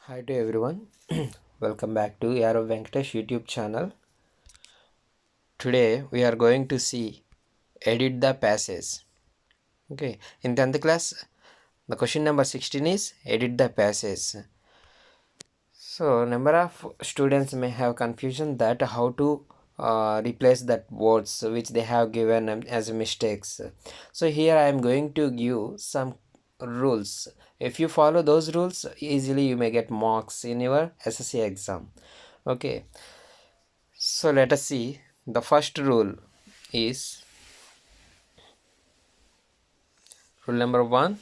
Hi to everyone. Welcome back to Yarava Venkatesh YouTube channel. Today we are going to see edit the passage. Okay, in 10th class, the question number 16 is edit the passage. So, number of students may have confusion that how to replace that words which they have given as mistakes. So, here I am going to give some rules. If you follow those rules, easily you may get marks in your SSC exam. Okay, so let us see. The first rule is rule number 1,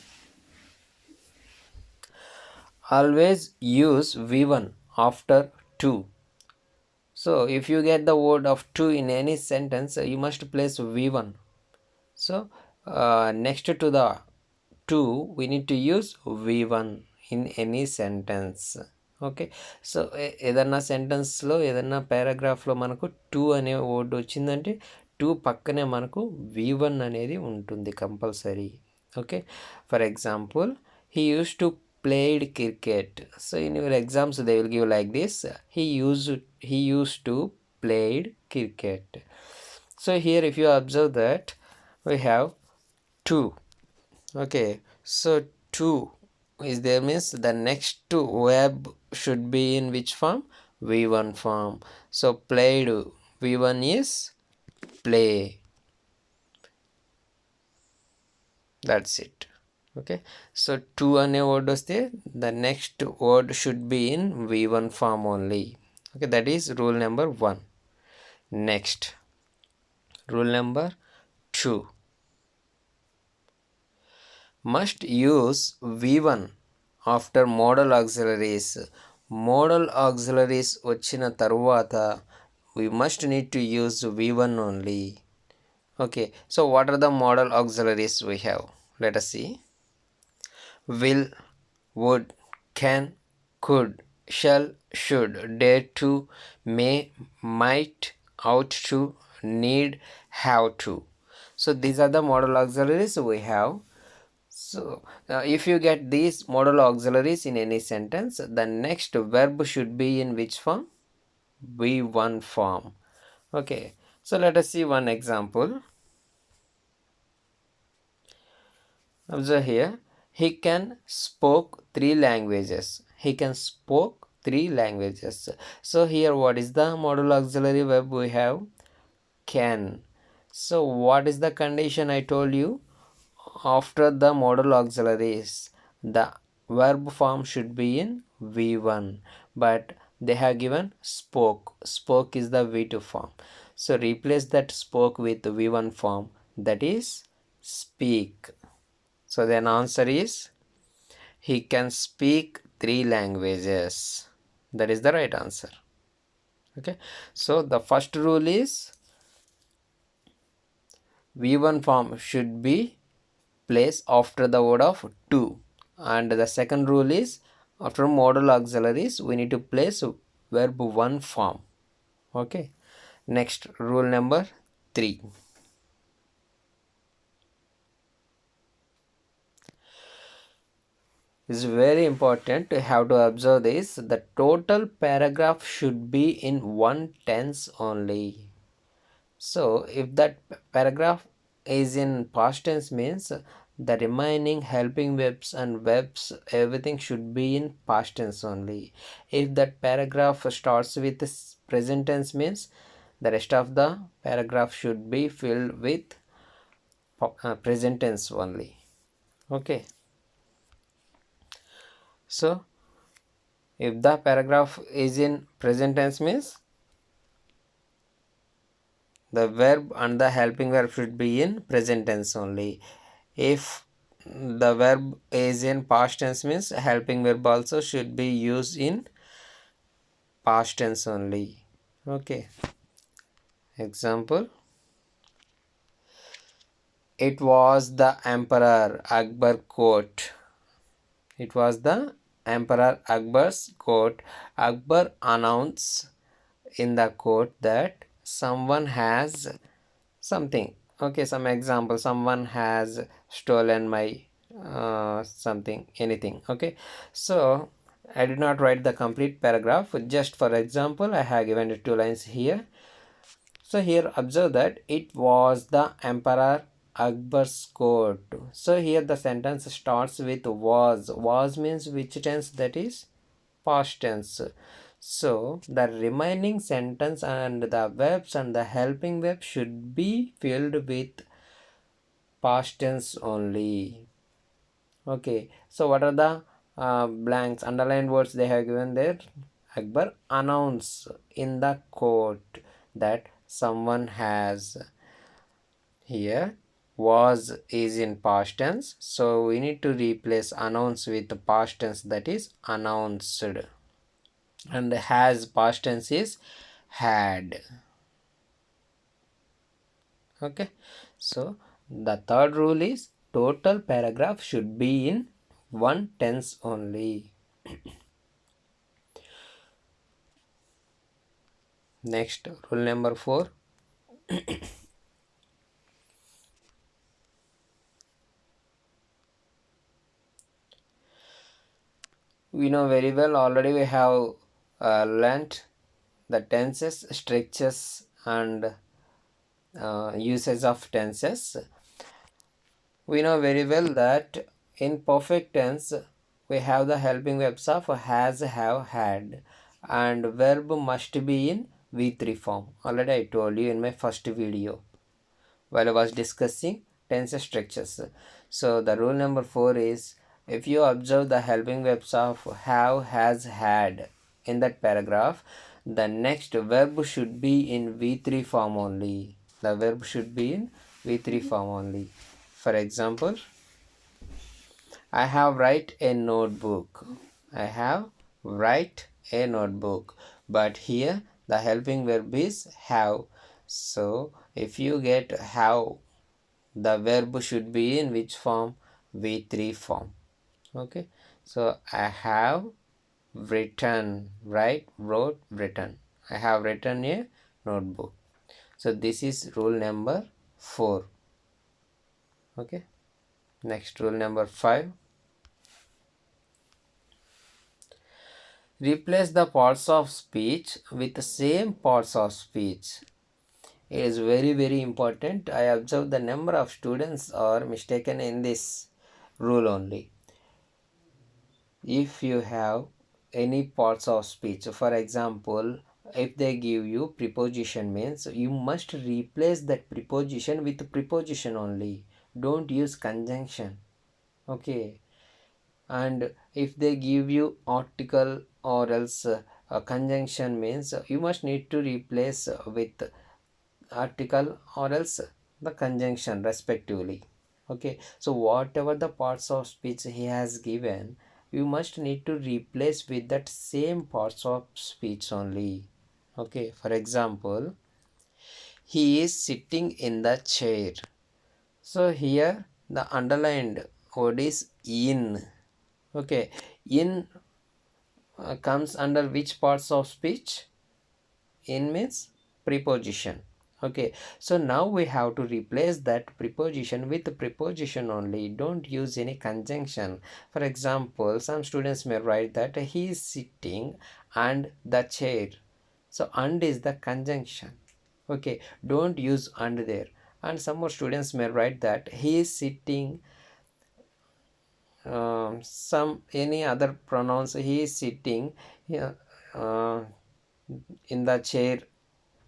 always use V1 after 2. So if you get the word of 2 in any sentence, you must place V1. So next to the 2, we need to use V1 in any sentence. Okay so ఏదన్నా సెంటెన్స్లో ఏదన్నా పారాగ్రాఫ్లో మనకు two అనే word వచ్చిందంటే two పక్కనే మనకు V1 అనేది ఉంటుంది compulsory. Okay, for example he use to played cricket. So in your exams they will give like this, he used to played cricket. So here if you observe that we have 2. Okay, so 2 is there means the next verb should be in which form? V1 form. So played, V1 is play. That's it. Okay, so 2 అనే word వస్తే the next word should be in V1 form only. Okay, that is rule number 1. Next, rule number 2, must use V1 after modal auxiliaries. Modal auxiliaries వచ్చిన తరువాత we must need to use V1 only. Okay, so what are the modal auxiliaries we have? Let us see. Will, would, can, could, shall, should, dare to, may, might, ought to, need, have to. So these are the modal auxiliaries we have. So if you get these modal auxiliaries in any sentence, the next verb should be in which form? V1 form. Okay, so let us see one example. Observe here, he can spoke 3 languages. He can spoke 3 languages. So here what is the modal auxiliary verb we have? Can. So what is the condition I told you? After the modal auxiliaries, the verb form should be in V1, but they have given spoke. Spoke is the V2 form. So replace that spoke with V1 form, that is speak. So then answer is he can speak 3 languages. That is the right answer. Okay, so the first rule is V1 form should be placed after the word of 2, and the second rule is after modal auxiliaries we need to place verb 1 form. Okay, next rule number 3, is very important to have to observe this. The total paragraph should be in one tense only. So if that paragraph is in past tense means the remaining helping verbs and verbs everything should be in past tense only. If that paragraph starts with present tense means the rest of the paragraph should be filled with present tense only. Okay, so if the paragraph is in present tense means the verb and the helping verb should be in present tense only. If the verb is in past tense means helping verb also should be used in past tense only. Okay, example, it was the emperor Akbar court. It was the emperor Akbar's court. Akbar announced in the court that someone has something. Okay, some example, someone has stolen my something, anything. Okay, so I did not write the complete paragraph. Just for example, I have given it two lines here. So here observe that it was the Emperor Akbar's court. So here the sentence starts with was. Was means which tense? That is past tense. So the remaining sentence and the verbs and the helping verb should be filled with past tense only. Okay, so what are the blanks, underlined words they have given there? Akbar announce in the court that someone has. Here was is in past tense, so we need to replace announce with the past tense, that is announced, and has past tense is had. Okay, so the third rule is total paragraph should be in one tense only. Next, rule number 4. We know very well already, we have learnt the tenses, structures, and usage of tenses. We know very well that in perfect tense we have the helping verbs of has, have, had, and verb must be in V3 form. Already I told you in my first video while I was discussing tense structures. So the rule number 4 is, if you observe the helping verbs of have, has, had in that paragraph, the next verb should be in V3 form only. The verb should be in V3 form only. For example, I have write a notebook. I have write a notebook. But here the helping verb is have. So if you get have, the verb should be in which form? V3 form. Okay. So I have written, right? Wrote, written. I have written a notebook. So this is rule number 4. Okay. Next, rule number 5. Replace the parts of speech with the same parts of speech. It is very important. I observe the number of students are mistaken in this rule only. If you have any parts of speech, for example, if they give you preposition, means you must replace that preposition with preposition only. Don't use conjunction. Okay. And if they give you article or else a conjunction, means you must need to replace with article or else the conjunction respectively. Okay, so whatever the parts of speech he has given, you must need to replace with that same parts of speech only. Okay, for example, he is sitting in the chair. So here the underlined word is in. Okay, in comes under which parts of speech? In means preposition. Okay, so now we have to replace that preposition with preposition only. Don't use any conjunction. For example, some students may write that he is sitting and the chair. So and is the conjunction. Okay, don't use and there. And some more students may write that he is sitting some any other pronouns, he is sitting here in the chair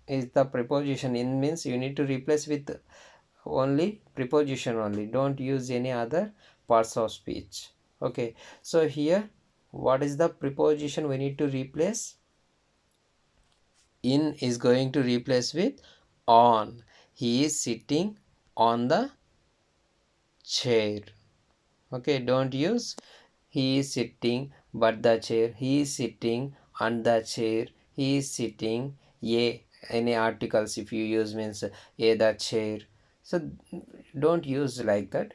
is the preposition. In means you need to replace with only preposition only. Don't use any other parts of speech. Okay, so here what is the preposition we need to replace? In is going to replace with on. He is sitting on the chair. Okay, don't use he is sitting but the chair. He is sitting on the chair. He is sitting a any articles if you use means a the chair. So don't use like that.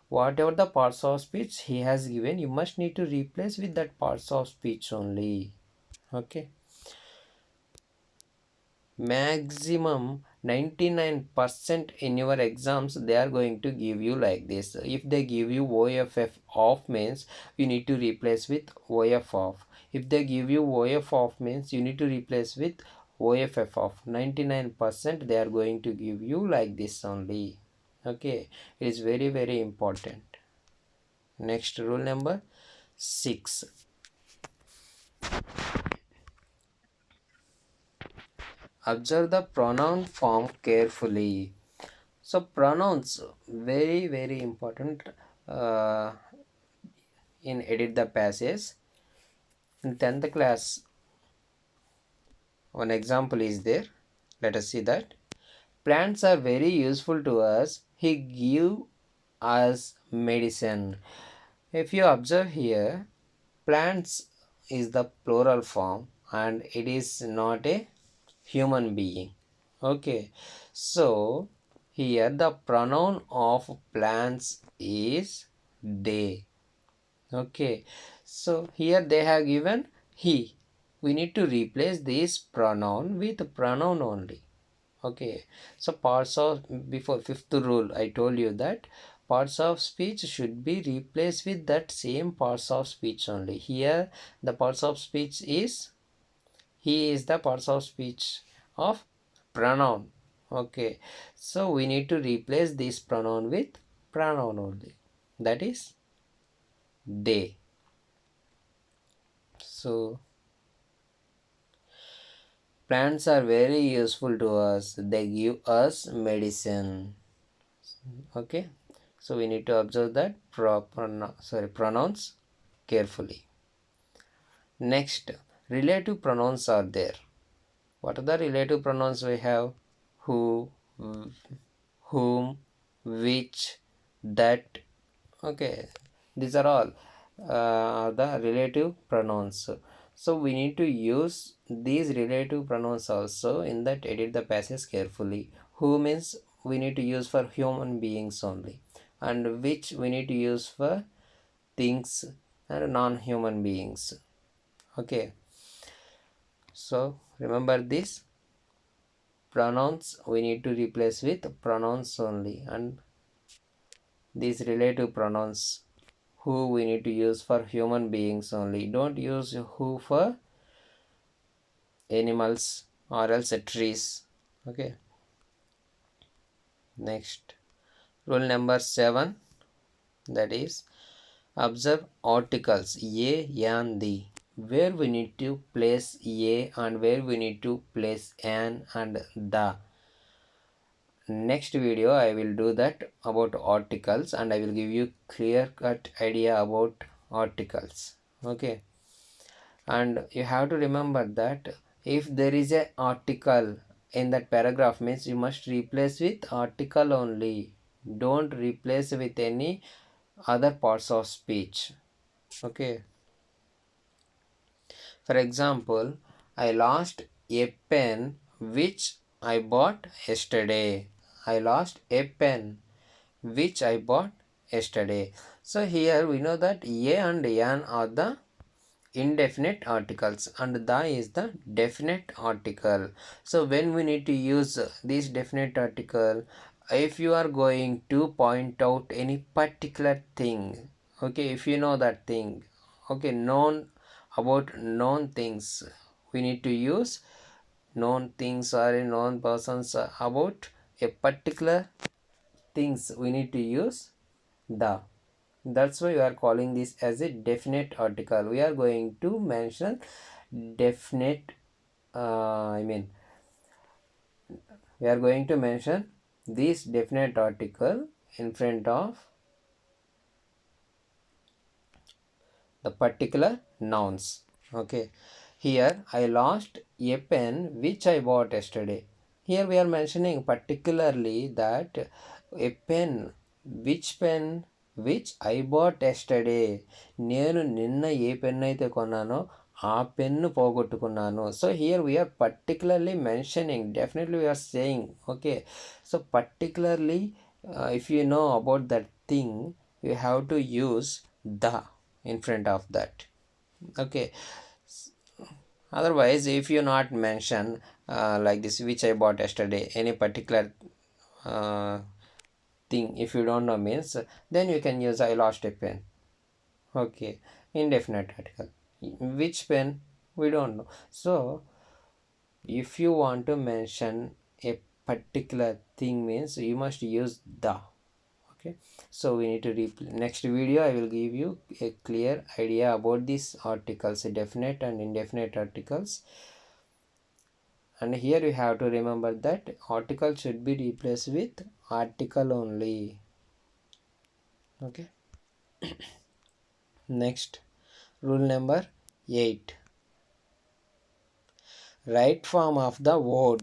Whatever the parts of speech he has given, you must need to replace with that parts of speech only. Okay. maximum 99% in your exams they are going to give you like this. If they give you OFF off means you need to replace with OF off. If they give you OF off means you need to replace with OFF off. 99% they are going to give you like this only. Okay, it is very very important. Next, rule number 6. Observe the pronoun form carefully. So pronouns very very important uh, in edit the passage. In 10th class, one example is there. Let us see that. Plants are very useful to us. He give us medicine. If you observe here, plants is the plural form and it is not a human being. Okay, so here the pronoun of plants is they. Okay, so here they have given he. We need to replace this pronoun with pronoun only. Okay, so parts of, before fifth rule I told you that parts of speech should be replaced with that same parts of speech only. Here the parts of speech is he is the parts of speech of pronoun. Okay, so we need to replace this pronoun with pronoun only, that is they. So plants are very useful to us. They give us medicine. Okay, so we need to observe that pronouns carefully. Next, relative pronouns are there. What are the relative pronouns we have? Who, whom, which, that. Okay, these are all the relative pronouns. So we need to use these relative pronouns also in that edit the passage carefully. Who means we need to use for human beings only, and which we need to use for things and non-human beings. Okay, so remember this, pronouns we need to replace with pronouns only, and these relative pronouns who we need to use for human beings only. Don't use who for animals or else trees. Okay, next, rule number 7, that is observe articles a and the, where we need to place a and where we need to place an and the. Next video I will do that about articles and I will give you clear cut idea about articles. Okay, and you have to remember that if there is a article in that paragraph means you must replace with article only. Don't replace with any other parts of speech. Okay, for example, I lost a pen which I bought yesterday. I lost a pen which I bought yesterday. So here we know that a and an are the indefinite articles and the is the definite article. So when we need to use this definite article, if you are going to point out any particular thing, okay, if you know that thing, okay, known about known things, we need to use known things or known persons about a particular things, we need to use the. That's why we are calling this as a definite article. We are going to mention definite I mean we are going to mention this definite article in front of the particular nouns. Okay, here I lost a pen which I bought yesterday. Here we are mentioning particularly that a pen, which pen, which I bought yesterday. నేను నిన్న a pen అయితే కొన్నానో ఆ pen పోగొట్టుకున్నాను. So here we are particularly mentioning, definitely we are saying. Okay, so particularly if you know about that thing, you have to use the in front of that. Okay, Otherwise, if you not mention like this, which I bought yesterday, any particular uh, thing, if you don't know means, then you can use I lost a pen. Okay, indefinite article. Which pen? We don't know. So if you want to mention a particular thing means you must use the. Okay, so we need to next video I will give you a clear idea about these articles, definite and indefinite articles. And here you have to remember that article should be replaced with article only. Okay, next, rule number 8, right form of the word.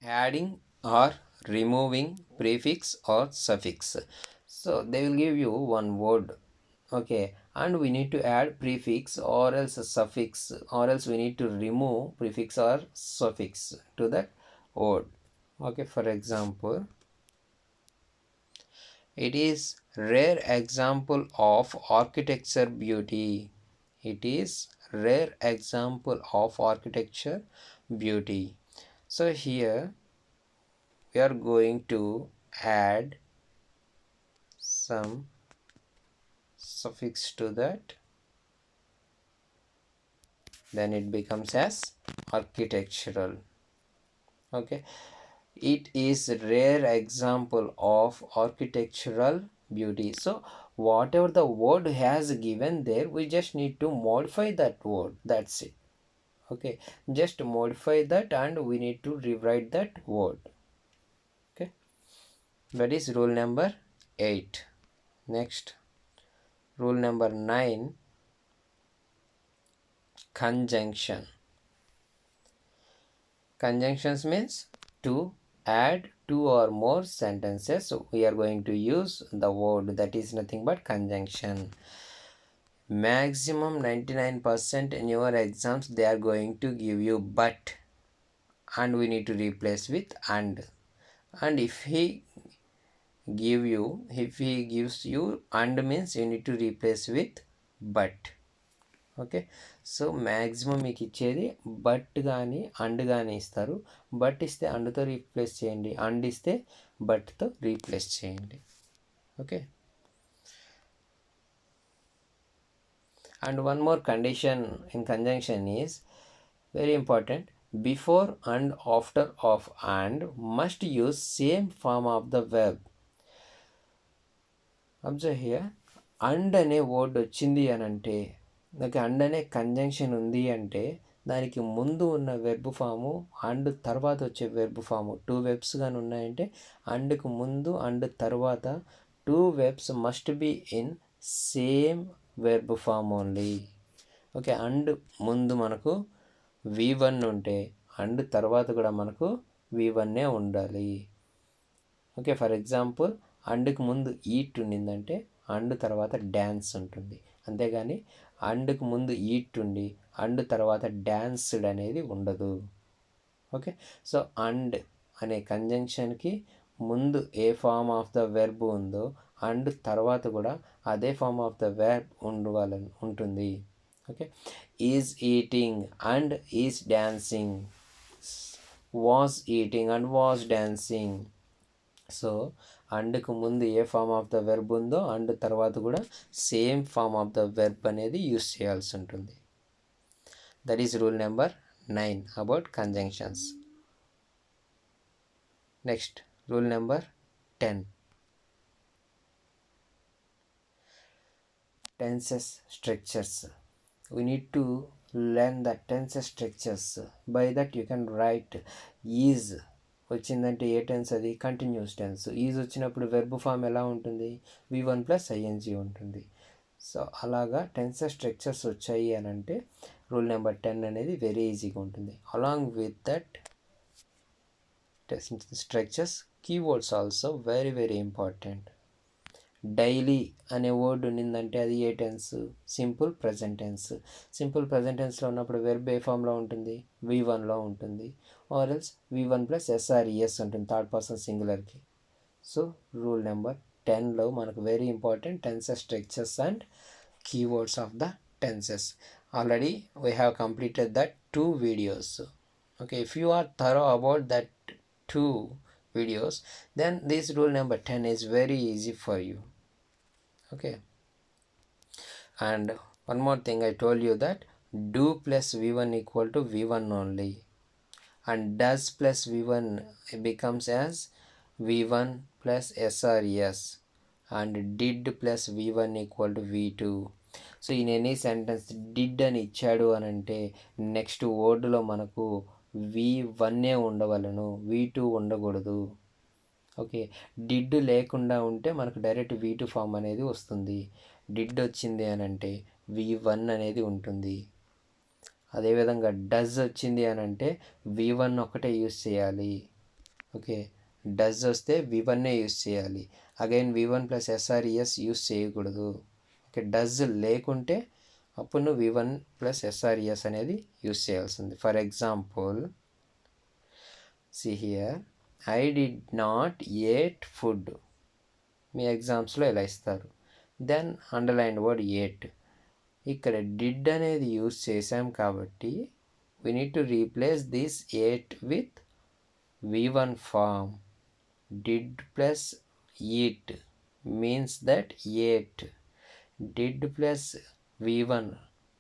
Adding or removing prefix or suffix. So they will give you one word, okay, and we need to add prefix or else a suffix, or else we need to remove prefix or suffix to that word. Okay, for example, it is rare example of architecture beauty. It is rare example of architecture beauty. So here we are going to add some suffix to that, then it becomes as architectural. Okay, it is rare example of architectural beauty. So whatever the word has given there, we just need to modify that word, that's it. Okay, just modify that and we need to rewrite that word. Okay, that is rule number 8. Next, rule number 9, conjunction. Conjunctions means to add two or more sentences. So we are going to use the word that is nothing but conjunction. Maximum 99% in your exams they are going to give you but, and we need to replace with and. And if he gives you and means you need to replace with but. Okay, so maximum మీకు ఇచ్చేది but కానీ and కానీ ఇస్తారు. But ఇస్తే అండ్తో replace చేయండి, and ఇస్తే బట్తో replace చేయండి. Okay, and one more condition in conjunction is very important. Before and after of and must use same form of the verb. Observe here, and అనే word వచ్చింది అని అంటే, నాకు అండ్ అనే కంజంక్షన్ ఉంది అంటే దానికి ముందు ఉన్న వెర్బ్ ఫాము అండ్ తర్వాత వచ్చే వెర్బ్ ఫాము, టూ వెబ్స్ కానీ ఉన్నాయంటే అండ్కు ముందు అండ్ తర్వాత two verbs must be in same verb form only. Okay, and ముందు మనకు V1 ఉంటే అండ్ తర్వాత కూడా మనకు V1 ఉండాలి. ఓకే, ఫర్ ఎగ్జాంపుల్ అండ్కి ముందు ఈట్ ఉండిందంటే అండ్ తర్వాత డ్యాన్స్ ఉంటుంది, అంతేగాని అండ్కి ముందు ఈట్ ఉండి అండ్ తర్వాత డ్యాన్స్డ్ అనేది ఉండదు. ఓకే, సో అండ్ అనే కంజంక్షన్కి ముందు ఏ ఫామ్ ఆఫ్ ద వెర్బ్ ఉందో అండ్ తర్వాత కూడా అదే ఫామ్ ఆఫ్ ద వెర్బ్ ఉంటుంది. Okay, is eating and is dancing, was eating and was dancing. So అండ్కు ముందు ఏ ఫామ్ ఆఫ్ ద వెర్బ్ ఉందో అండ్ తర్వాత కూడా same form of the verb అనేది యూస్ చేయాల్సి ఉంటుంది. That is rule number 9 about conjunctions. Next, rule number 10, tenses structures. We need to learn the tenses structures. By that you can write is వచ్చిందంటే ఏ tense, అది continuous tense. Is వచ్చినప్పుడు verb form ఎలా ఉంటుంది, V1 + ing ఉంటుంది. So అలాగా tenses structures వచ్చాయి అని అంటే రూల్ నెంబర్ 10 అనేది వెరీ ఈజీగా ఉంటుంది. Along with that structures, keywords also very very important. Daily అనే వర్డ్ ఉన్నిందంటే అది ఏ tense, simple present tense. Simple present టెన్స్లో ఉన్నప్పుడు వెర్బ్ ఏ ఫామ్లో ఉంటుంది, V1 ఉంటుంది, ఆర్ ఎల్స్ V1 + SRES ఉంటుంది థర్డ్ పర్సన్ సింగులర్కి. సో రూల్ నెంబర్ 10లో మనకు very important tenses structures and keywords of the tenses. Already we have completed that 2 videos. Okay, if you are thorough about that 2 videos, then this rule number 10 is very easy for you. Okay, and one more thing, I told you that do plus v1 equal to v1 only, and does plus v1 becomes as v1 plus sres, and did plus v1 equal to v2. So in any sentence did అని ఇచ్చాడు అని అంటే next వర్డ్లో మనకు v1 ఉండవలను, v2 ఉండకూడదు. Okay, did లేకుండా ఉంటే మనకు డైరెక్ట్ v2 ఫామ్ అనేది వస్తుంది. డిడ్ వచ్చింది అని అంటే v1 అనేది ఉంటుంది. అదేవిధంగా డజ్ వచ్చింది అని అంటే v1 ఒకటే యూస్ చేయాలి. ఓకే, డజ్ వస్తే v1 యూస్ చేయాలి. Again v1 plus SRES use చేయకూడదు. ఓకే, డజ్ లేకుంటే అప్పుడు నువ్వు v1 ప్లస్ ఎస్ఆర్ఈఎస్ అనేది యూస్ చేయాల్సింది. For example, see here, I did not ate food. మీ ఎగ్జామ్స్లో ఇలా ఇస్తారు. Then underline word ate. ఇక్కడ డిడ్ అనేది యూస్ చేసాం కాబట్టి we need to replace this 8 with v1 form. Did plus eat means that 8. Did plus v1,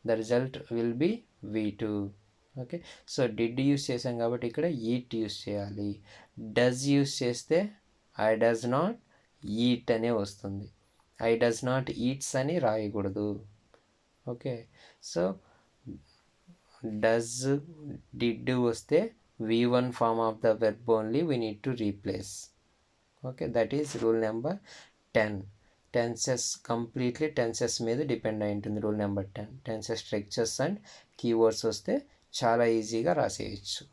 the result will be v2. Okay, so did use చేసాం కాబట్టి ఇక్కడ eat use చేయాలి. Does use చేస్తే I does not eat అనే వస్తుంది. I does not eats అని రాయకూడదు. Okay, so does did వస్తే v1 form of the verb only we need to replace. Okay, that is rule number 10. Tenses completely tenses మీద depend అయి ఉంటుంది rule number 10. Tenses structures and keywords వస్తే చాలా ఈజీగా రాసేయచ్చు.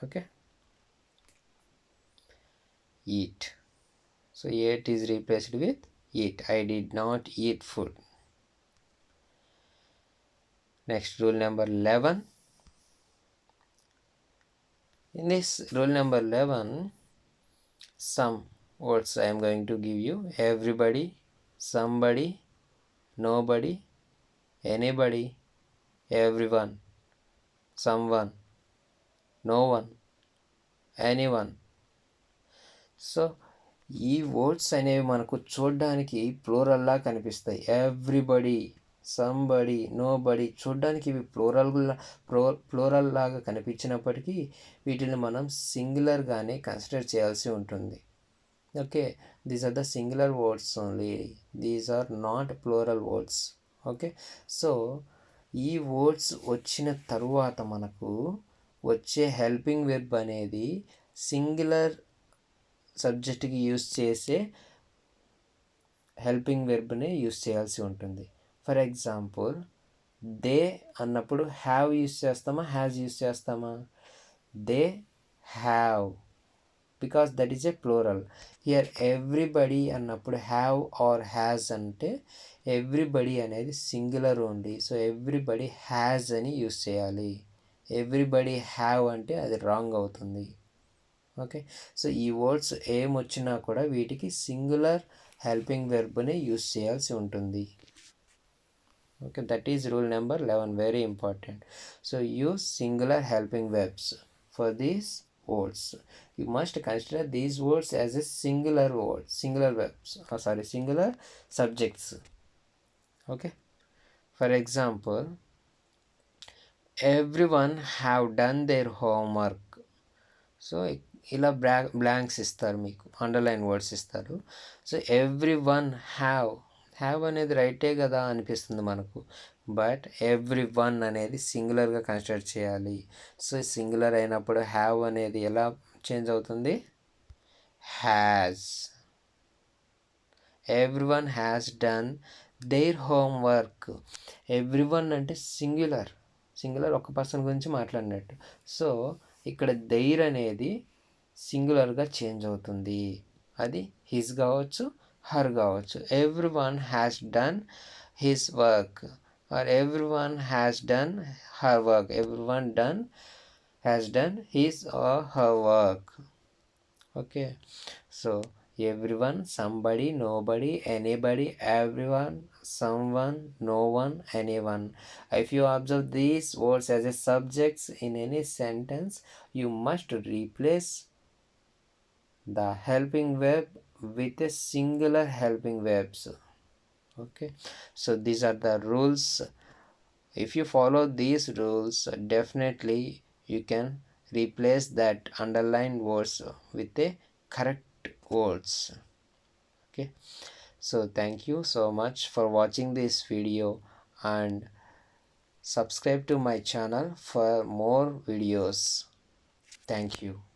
Okay, eat. So ate is replaced with eat. I did not eat food. Next, rule number 11. In this rule number 11, some words I am going to give you. Everybody, somebody, nobody, anybody, everyone, someone, no one, anyone. So ఈ words అనేవి మనకు చూడడానికి ప్లూరల్లా కనిపిస్తాయి. Everybody, somebody, nobody చూడడానికి ఇవి plural లాగా కనిపించినప్పటికీ వీటిని మనం సింగులర్గానే కన్సిడర్ చేయాల్సి ఉంటుంది. Okay, these are the singular words only, these are not plural words. Okay, so ఈ వర్డ్స్ వచ్చిన తరువాత మనకు వచ్చే హెల్పింగ్ వెర్బ్ అనేది సింగులర్ సబ్జెక్ట్కి యూస్ చేసే హెల్పింగ్ వెర్బ్ని యూస్ చేయాల్సి ఉంటుంది. ఫర్ ఎగ్జాంపుల్, దే అన్నప్పుడు హ్యావ్ యూస్ చేస్తామా, హ్యాజ్ యూస్ చేస్తామా? They have, because that is a plural. Here everybody అన్నప్పుడు హ్యావ్ ఆర్ హ్యాజ్ అంటే ఎవ్రీబడి అనేది singular only. So everybody has అని యూస్ చేయాలి. ఎవ్రీబడి హ్యావ్ అంటే అది రాంగ్ అవుతుంది. ఓకే, సో ఈ వర్డ్స్ ఏమొచ్చినా కూడా వీటికి సింగులర్ హెల్పింగ్ వెర్బ్ని యూస్ చేయాల్సి ఉంటుంది. Okay, that is rule number 11, very important. So use singular helping verbs for these words. You must consider these words as a singular word, singular verbs, singular subjects. Okay, for example, everyone have done their homework. So ఇలా blanks ఇస్తారు, మీకు underline words ఇస్తారు. So everyone have అనేది రైటే కదా అనిపిస్తుంది మనకు, but everyone అనేది సింగులర్గా కన్సిడర్ చేయాలి. సో సింగులర్ అయినప్పుడు హ్యావ్ అనేది ఎలా చేంజ్ అవుతుంది? Has. Everyone has done there homework. Everyone అంటే సింగులర్ ఒక పర్సన్ గురించి మాట్లాడినట్టు. సో ఇక్కడ దెయిర్ అనేది సింగులర్గా చేంజ్ అవుతుంది. అది హిస్ కావచ్చు, హర్ కావచ్చు. Everyone has done his work or everyone has done her work. Everyone has done his or her work. Okay, so everyone, somebody, nobody, anybody, everyone, someone, no one, anyone. If you observe these words as a subjects in any sentence, you must replace the helping verb with a singular helping verbs. Okay, so these are the rules. If you follow these rules, definitely you can replace that underlined words with a correct words. Okay, so thank you so much for watching this video, and subscribe to my channel for more videos. Thank you.